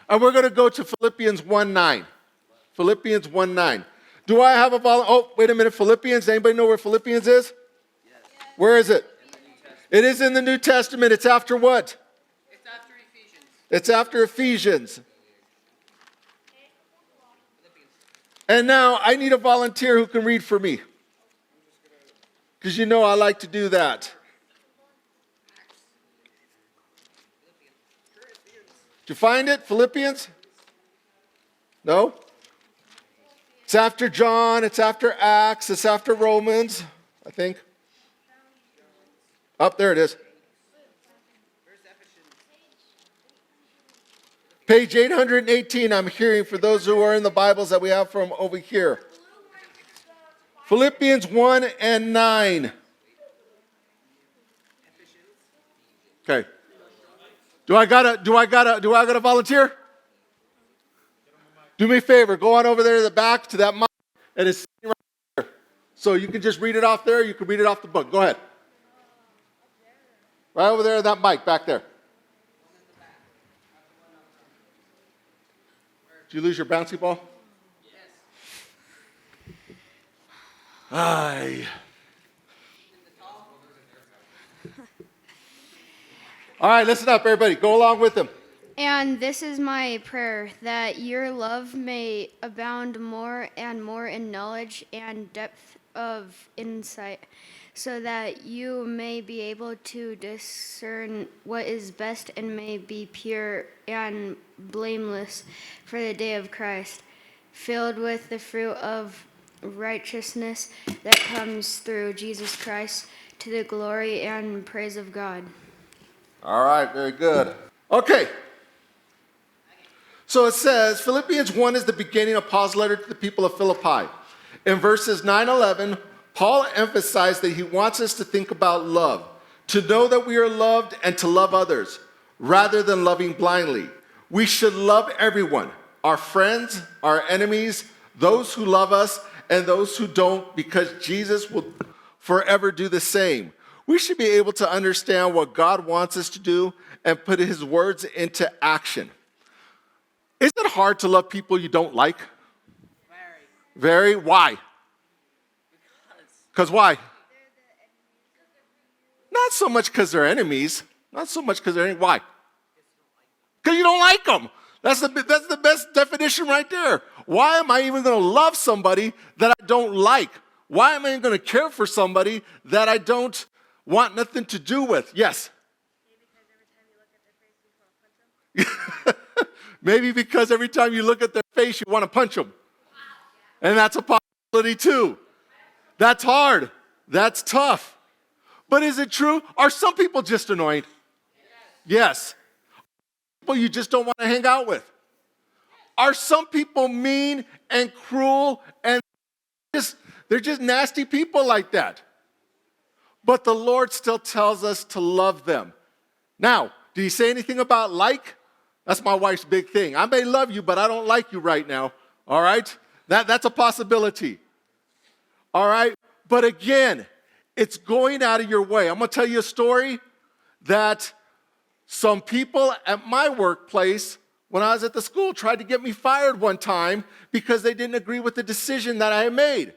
And we're going to go to Philippians 1:9. Philippians 1:9. Do I have a volunteer? Oh, wait a minute. Philippians. Anybody know where Philippians is? Yes. Where is it? It is in the New Testament. It's after what? It's after Ephesians. It's after Ephesians. And now I need a volunteer who can read for me. Because you know I like to do that. Did you find it? Philippians? No? It's after John. It's after Acts. It's after Romans, I think. Up there it is. Page 818, I'm hearing for those who are in the Bibles that we have from over here. Philippians 1:9. Okay. Do I gotta volunteer? Do me a favor, go on over there to the back to that mic, and it's sitting right there. So you can just read it off there, you can read it off the book. Go ahead. Right over there, that mic back there. Did you lose your bouncy ball? Yes. Aye. All right, listen up, everybody. Go along with them. And this is my prayer, that your love may abound more and more in knowledge and depth of insight, so that you may be able to discern what is best and may be pure and blameless for the day of Christ, filled with the fruit of righteousness that comes through Jesus Christ, to the glory and praise of God. All right, very good. Okay. So it says, Philippians 1 is the beginning of Paul's letter to the people of Philippi. In verses 9-11, Paul emphasized that he wants us to think about love, to know that we are loved and to love others, rather than loving blindly. We should love everyone, our friends, our enemies, those who love us, and those who don't, because Jesus will forever do the same. We should be able to understand what God wants us to do and put his words into action. Is it hard to love people you don't like? Very. Why? Because why? Not so much because they're enemies. Not so much because they're enemies. Why? Because you don't like them. That's the best definition right there. Why am I even going to love somebody that I don't like? Why am I even going to care for somebody that I don't want nothing to do with? Yes? Maybe because every time you look at their face, you want to punch them. And that's a possibility too. That's hard. That's tough. But is it true? Are some people just annoying? Yes. People you just don't want to hang out with. Are some people mean and cruel and they're just nasty people like that? But the Lord still tells us to love them. Now, did he say anything about like? That's my wife's big thing. I may love you, but I don't like you right now. All right? That's a possibility. All right? But again, it's going out of your way. I'm going to tell you a story that some people at my workplace, when I was at the school, tried to get me fired one time because they didn't agree with the decision that I had made.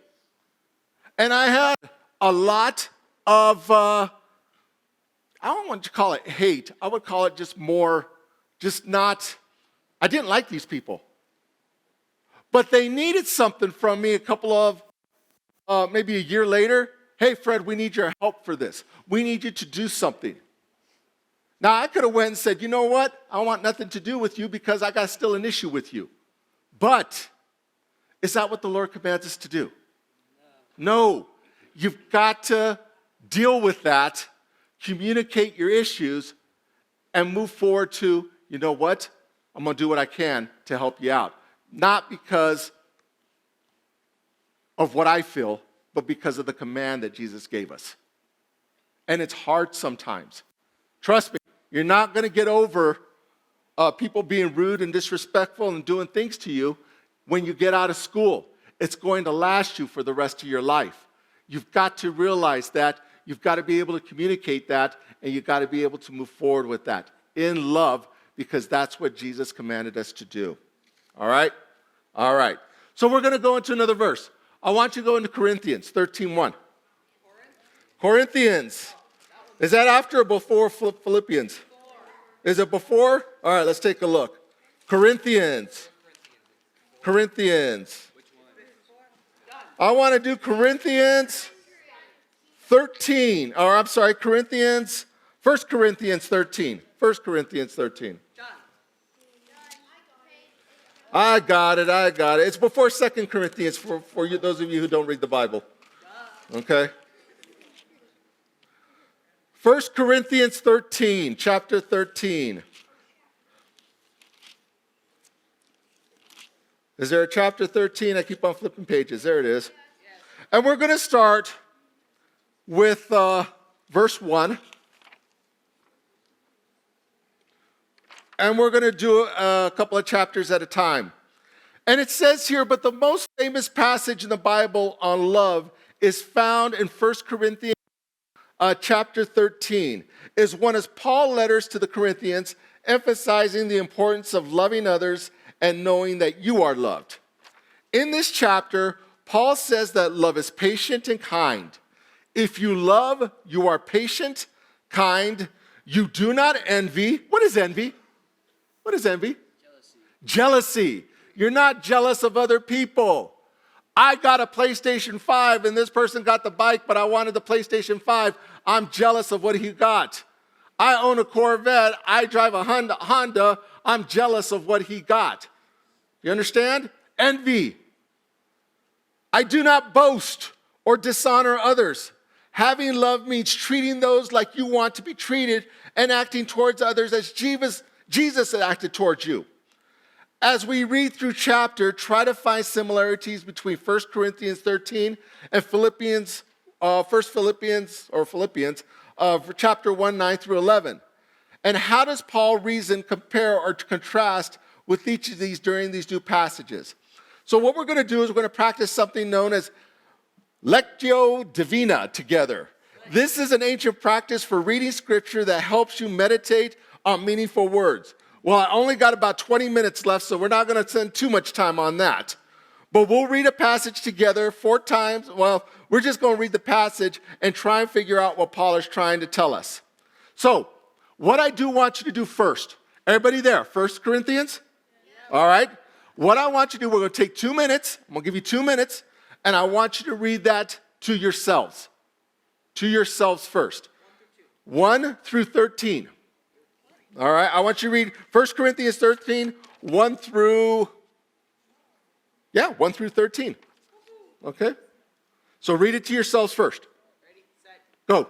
And I had a lot of, I don't want to call it hate. I would call it just more, I didn't like these people. But they needed something from me a couple of, maybe a year later. Hey, Fred, we need your help for this. We need you to do something. Now, I could have went and said, you know what? I want nothing to do with you because I got still an issue with you. But is that what the Lord commands us to do? No. You've got to deal with that, communicate your issues, and move forward to, you know what? I'm going to do what I can to help you out. Not because of what I feel, but because of the command that Jesus gave us. And it's hard sometimes. Trust me, you're not going to get over people being rude and disrespectful and doing things to you when you get out of school. It's going to last you for the rest of your life. You've got to realize that. You've got to be able to communicate that, and you've got to be able to move forward with that in love, because that's what Jesus commanded us to do. All right? All right. So we're going to go into another verse. I want you to go into Corinthians 13:1. Corinthians. Is that after or before Philippians? Is it before? All right, let's take a look. Corinthians. I want to do Corinthians 13. Or I'm sorry, Corinthians. 1 Corinthians 13. 1 Corinthians 13. I got it. It's before 2 Corinthians for you, those of you who don't read the Bible. Okay? 1 Corinthians 13, chapter 13. Is there a chapter 13? I keep on flipping pages. There it is. And we're going to start with verse 1. And we're going to do a couple of chapters at a time. And it says here, but the most famous passage in the Bible on love is found in 1 Corinthians chapter 13. Is one of Paul's letters to the Corinthians, emphasizing the importance of loving others and knowing that you are loved. In this chapter, Paul says that love is patient and kind. If you love, you are patient, kind. You do not envy. What is envy? What is envy? Jealousy. You're not jealous of other people. I got a PlayStation 5 and this person got the bike, but I wanted the PlayStation 5. I'm jealous of what he got. I own a Corvette. I drive a Honda. I'm jealous of what he got. You understand? Envy. I do not boast or dishonor others. Having love means treating those like you want to be treated and acting towards others as Jesus acted towards you. As we read through chapter, try to find similarities between 1 Corinthians 13 and Philippians, chapter 1, 9 through 11. And how does Paul reason, compare, or contrast with each of these during these two passages? So what we're going to do is we're going to practice something known as Lectio Divina together. This is an ancient practice for reading scripture that helps you meditate on meaningful words. Well, I only got about 20 minutes left, so we're not going to spend too much time on that. But we'll read a passage together 4 times. Well, we're just going to read the passage and try and figure out what Paul is trying to tell us. So, what I do want you to do first, everybody there, 1 Corinthians? Yeah. All right. What I want you to do, we're going to take 2 minutes. I'm going to give you 2 minutes, and I want you to read that to yourselves. To yourselves first. 1 through 13. All right, I want you to read 1 Corinthians 13, 1 through 13. Okay? So read it to yourselves first. Ready, set. Go.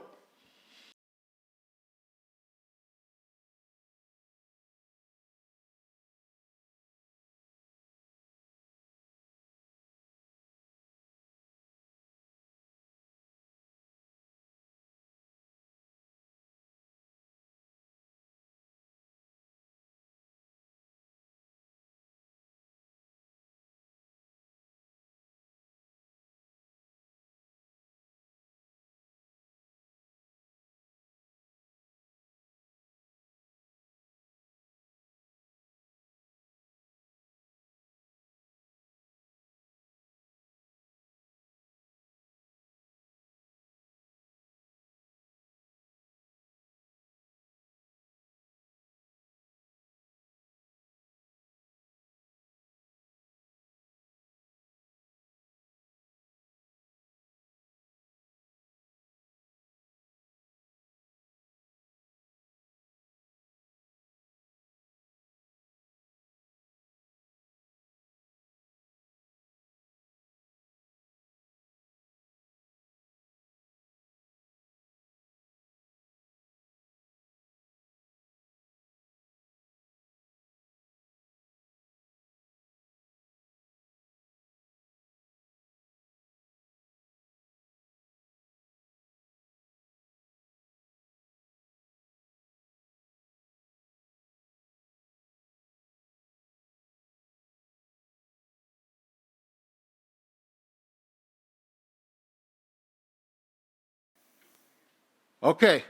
Okay.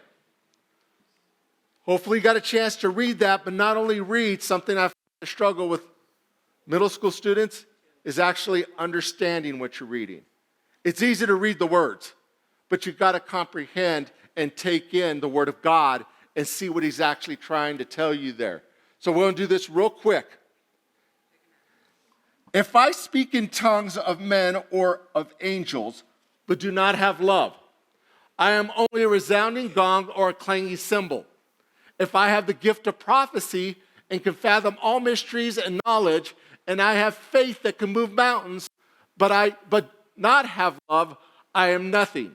Hopefully you got a chance to read that, but not only read, something I've struggled with middle school students is actually understanding what you're reading. It's easy to read the words, but you've got to comprehend and take in the Word of God and see what He's actually trying to tell you there. So we're going to do this real quick. If I speak in tongues of men or of angels, but do not have love, I am only a resounding gong or a clanging cymbal. If I have the gift of prophecy and can fathom all mysteries and knowledge, and I have faith that can move mountains, but not have love, I am nothing.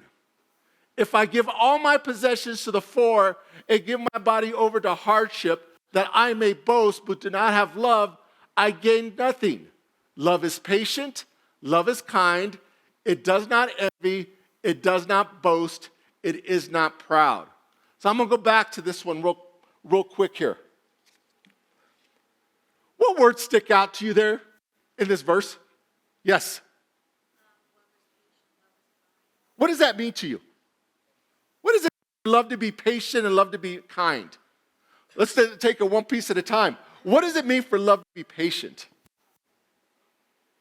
If I give all my possessions to the poor and give my body over to hardship, that I may boast, but do not have love, I gain nothing. Love is patient, love is kind, it does not envy, it does not boast, it is not proud. So I'm going to go back to this one real quick here. What words stick out to you there in this verse? Yes. What does that mean to you? What does it mean, love to be patient and love to be kind? Let's take it one piece at a time. What does it mean for love to be patient?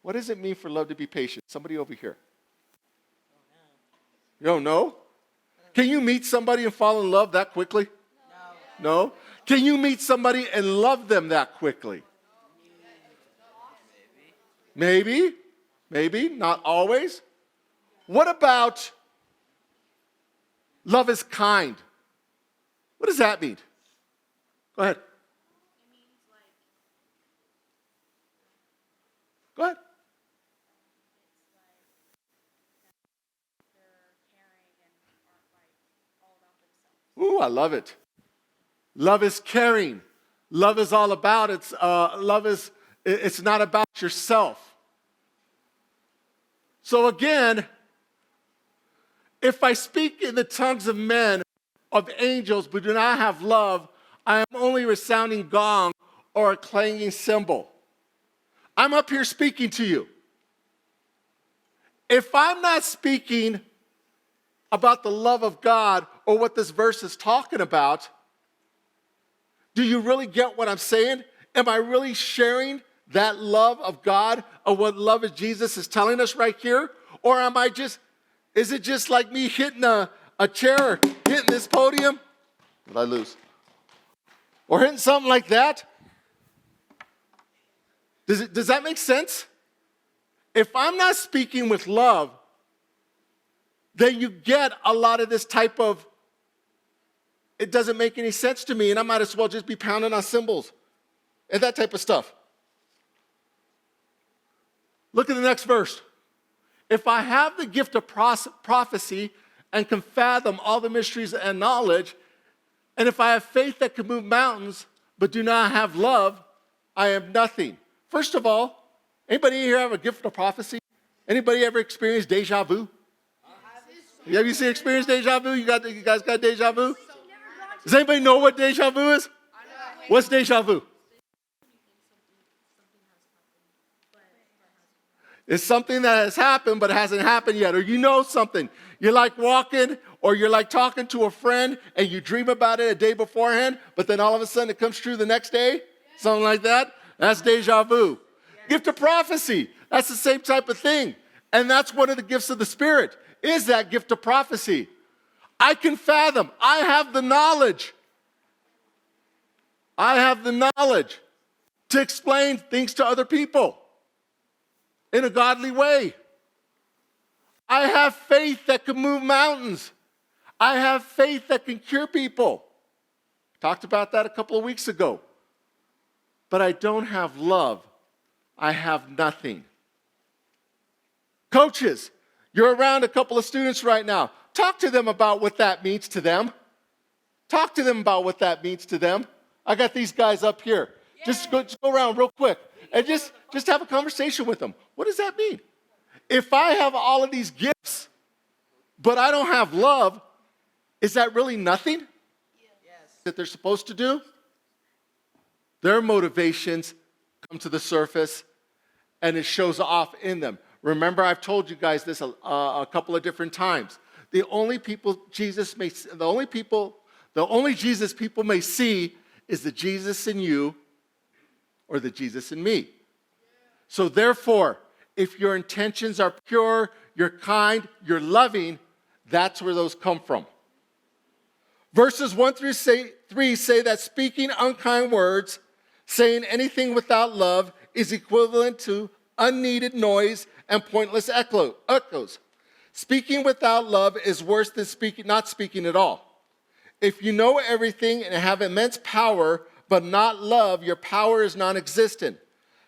What does it mean for love to be patient? Somebody over here. You don't know? Can you meet somebody and fall in love that quickly? No? Can you meet somebody and love them that quickly? Maybe, not always. What about love is kind? What does that mean? Go ahead. Go ahead. Ooh, I love it. Love is caring. Love is all about it's not about yourself. So again, if I speak in the tongues of men, of angels, but do not have love, I am only a resounding gong or a clanging cymbal. I'm up here speaking to you. If I'm not speaking about the love of God or what this verse is talking about, do you really get what I'm saying? Am I really sharing that love of God or what love of Jesus is telling us right here? Or is it just like me hitting a chair, hitting this podium? Did I lose? Or hitting something like that? Does that make sense? If I'm not speaking with love, then you get a lot of this type of, it doesn't make any sense to me, and I might as well just be pounding on cymbals and that type of stuff. Look at the next verse. If I have the gift of prophecy and can fathom all the mysteries and knowledge, and if I have faith that can move mountains but do not have love, I am nothing. First of all, anybody here have a gift of prophecy? Anybody ever experienced deja vu? Have you experienced deja vu? You guys got deja vu? Does anybody know what deja vu is? What's deja vu? It's something that has happened but hasn't happened yet. Or you know something. You're like walking or you're like talking to a friend and you dream about it a day beforehand, but then all of a sudden it comes true the next day. Something like that. That's deja vu. Gift of prophecy. That's the same type of thing. And that's one of the gifts of the Spirit, is that gift of prophecy. I can fathom. I have the knowledge. I have the knowledge to explain things to other people in a godly way. I have faith that can move mountains. I have faith that can cure people. Talked about that a couple of weeks ago. But I don't have love. I have nothing. Coaches, you're around a couple of students right now. Talk to them about what that means to them. Talk to them about what that means to them. I got these guys up here. Just go around real quick and just have a conversation with them. What does that mean? If I have all of these gifts, but I don't have love, is that really nothing? Yes. That they're supposed to do? Their motivations come to the surface and it shows off in them. Remember, I've told you guys this a couple of different times. The only people The only Jesus people may see is the Jesus in you or the Jesus in me. So therefore, if your intentions are pure, you're kind, you're loving, that's where those come from. Verses 1 through 3 say that speaking unkind words, saying anything without love, is equivalent to unneeded noise and pointless echoes. Speaking without love is worse than not speaking at all. If you know everything and have immense power, but not love, your power is non-existent.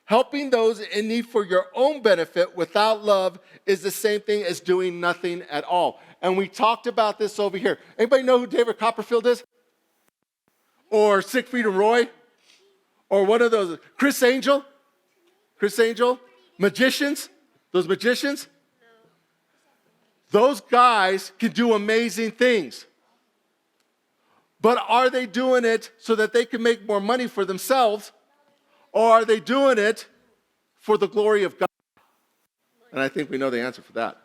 Helping those in need for your own benefit without love is the same thing as doing nothing at all. And we talked about this over here. Anybody know who David Copperfield is? Or Siegfried and Roy? Or one of those, Chris Angel? Chris Angel? Magicians? Those magicians? Those guys can do amazing things. But are they doing it so that they can make more money for themselves? Or are they doing it for the glory of God? And I think we know the answer for that.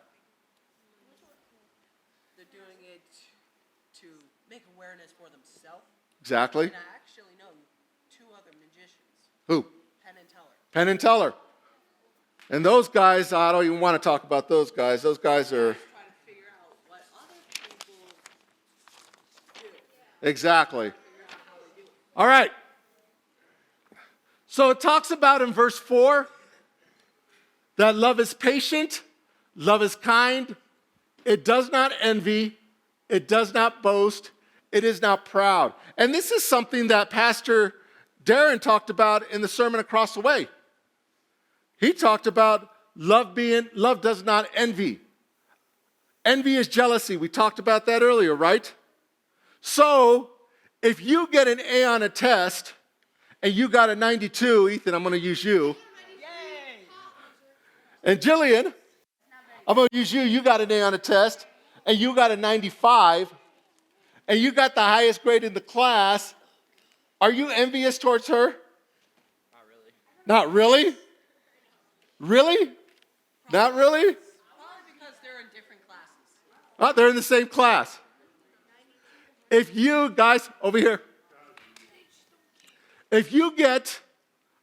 They're doing it to make awareness for themselves. Exactly. And I actually know two other magicians. Who? Penn and Teller. Penn and Teller. And those guys, I don't even want to talk about those guys. Those guys are... Try to figure out what other people do. Exactly. All right. So it talks about in verse 4 that love is patient, love is kind, it does not envy, it does not boast, it is not proud. And this is something that Pastor Darren talked about in the sermon across the way. He talked about love does not envy. Envy is jealousy. We talked about that earlier, right? So, if you get an A on a test and you got a 92, Ethan, I'm going to use you. Yay! And Jillian, I'm going to use you. You got an A on a test and you got a 95 and you got the highest grade in the class. Are you envious towards her? Not really. Really? Not really? Probably because they're in different classes. Oh, they're in the same class. If you guys, over here, if you get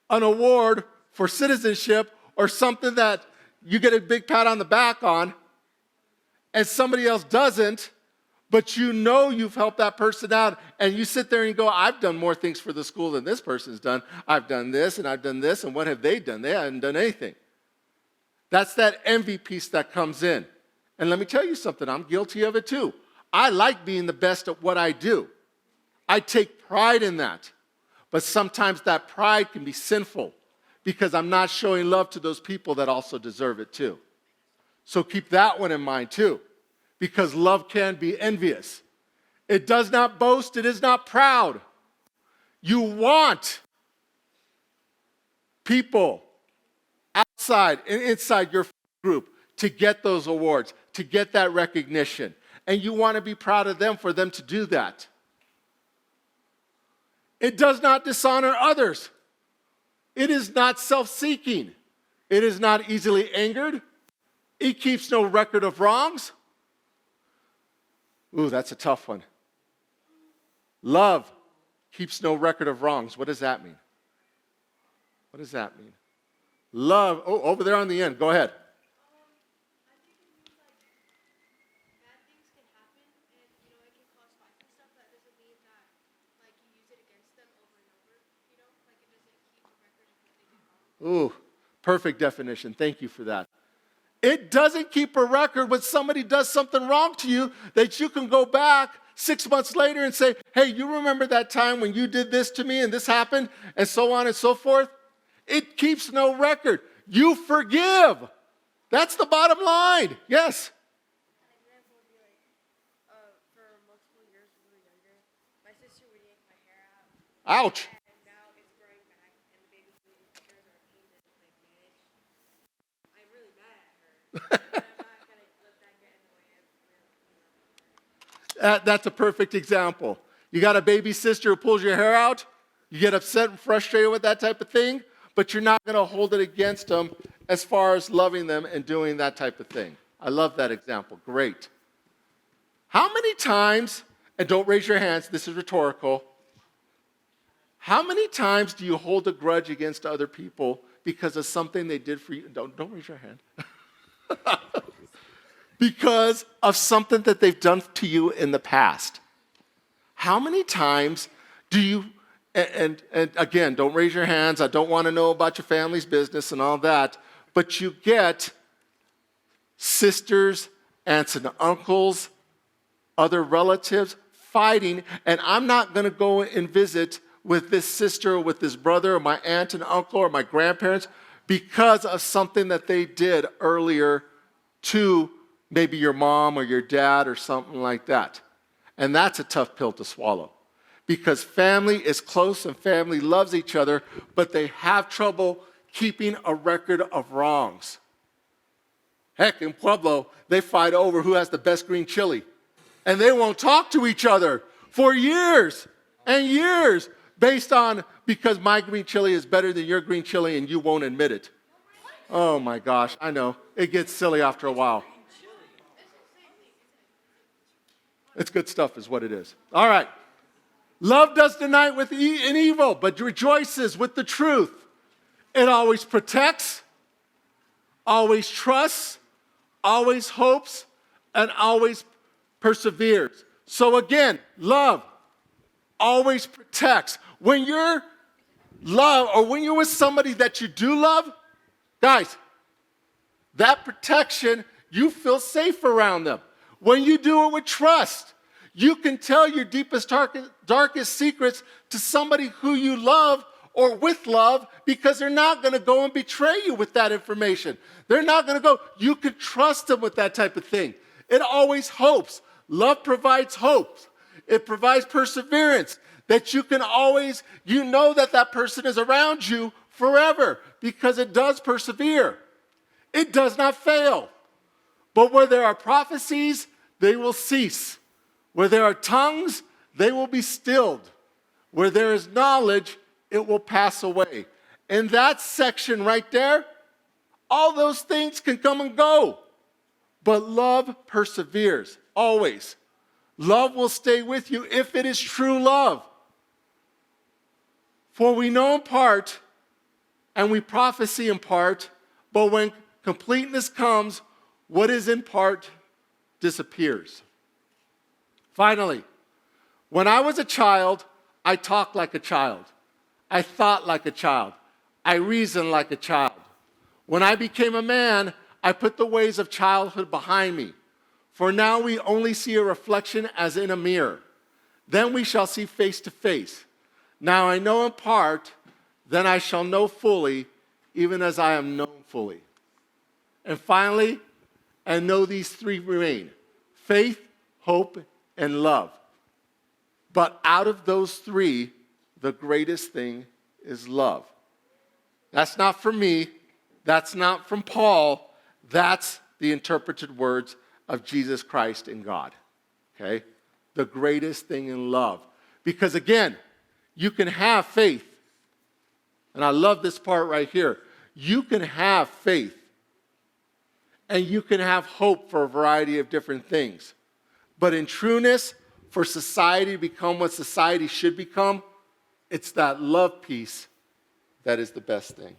an award for citizenship or something that you get a big pat on the back on, and somebody else doesn't, but you know you've helped that person out, and you sit there and go, I've done more things for the school than this person's done. I've done this, and what have they done? They haven't done anything. That's that envy piece that comes in. And let me tell you something, I'm guilty of it too. I like being the best at what I do. I take pride in that. But sometimes that pride can be sinful because I'm not showing love to those people that also deserve it too. So keep that one in mind too, because love can be envious. It does not boast, it is not proud. You want people outside and inside your group to get those awards, to get that recognition. And you want to be proud of them for them to do that. It does not dishonor others. It is not self-seeking. It is not easily angered. It keeps no record of wrongs. Ooh, that's a tough one. Love keeps no record of wrongs. What does that mean? What does that mean? Love, over there on the end, go ahead. Ooh, perfect definition. Thank you for that. It doesn't keep a record when somebody does something wrong to you that you can go back 6 months later and say, hey, you remember that time when you did this to me and this happened and so on and so forth? It keeps no record. You forgive. That's the bottom line. Yes. An example would be like, for multiple years when we were younger, my sister would yank my hair out. Ouch. And now it's growing back, and the baby hairs are painted like managed. I'm really mad at her. But I'm not going to let that get in the way of her. That's a perfect example. You got a baby sister who pulls your hair out. You get upset and frustrated with that type of thing, but you're not going to hold it against them as far as loving them and doing that type of thing. I love that example. Great. How many times, and don't raise your hands, this is rhetorical. How many times do you hold a grudge against other people because of something they did for you? Don't raise your hand. Because of something that they've done to you in the past. How many times do you, and again, don't raise your hands. I don't want to know about your family's business and all that, but you get sisters, aunts and uncles, other relatives fighting, and I'm not going to go and visit with this sister or with this brother or my aunt and uncle or my grandparents because of something that they did earlier to maybe your mom or your dad or something like that. And that's a tough pill to swallow because family is close and family loves each other, but they have trouble keeping a record of wrongs. Heck, in Pueblo, they fight over who has the best green chili. And they won't talk to each other for years and years based on because my green chili is better than your green chili and you won't admit it. Oh my gosh, I know. It gets silly after a while. It's good stuff is what it is. All right. Love does delight with in evil, but rejoices with the truth. It always protects, always trusts, always hopes, and always perseveres. So again, love always protects. When you're love or when you're with somebody that you do love, guys, that protection, you feel safe around them. When you do it with trust, you can tell your deepest, darkest secrets to somebody who you love or with love because they're not going to go and betray you with that information. They're not going to go. You can trust them with that type of thing. It always hopes. Love provides hope. It provides perseverance that you can always, you know that that person is around you forever because it does persevere. It does not fail. But where there are prophecies, they will cease. Where there are tongues, they will be stilled. Where there is knowledge, it will pass away. In that section right there, all those things can come and go. But love perseveres, always. Love will stay with you if it is true love. For we know in part, and we prophesy in part, but when completeness comes, what is in part disappears. Finally, when I was a child, I talked like a child. I thought like a child. I reasoned like a child. When I became a man, I put the ways of childhood behind me. For now we only see a reflection as in a mirror. Then we shall see face to face. Now I know in part, then I shall know fully, even as I am known fully. And finally, and know these three remain: faith, hope, and love. But out of those three, the greatest thing is love. That's not from me. That's not from Paul. That's the interpreted words of Jesus Christ and God. Okay? The greatest thing in love. Because again, you can have faith. And I love this part right here. You can have faith. And you can have hope for a variety of different things. But in trueness, for society to become what society should become, it's that love piece that is the best thing.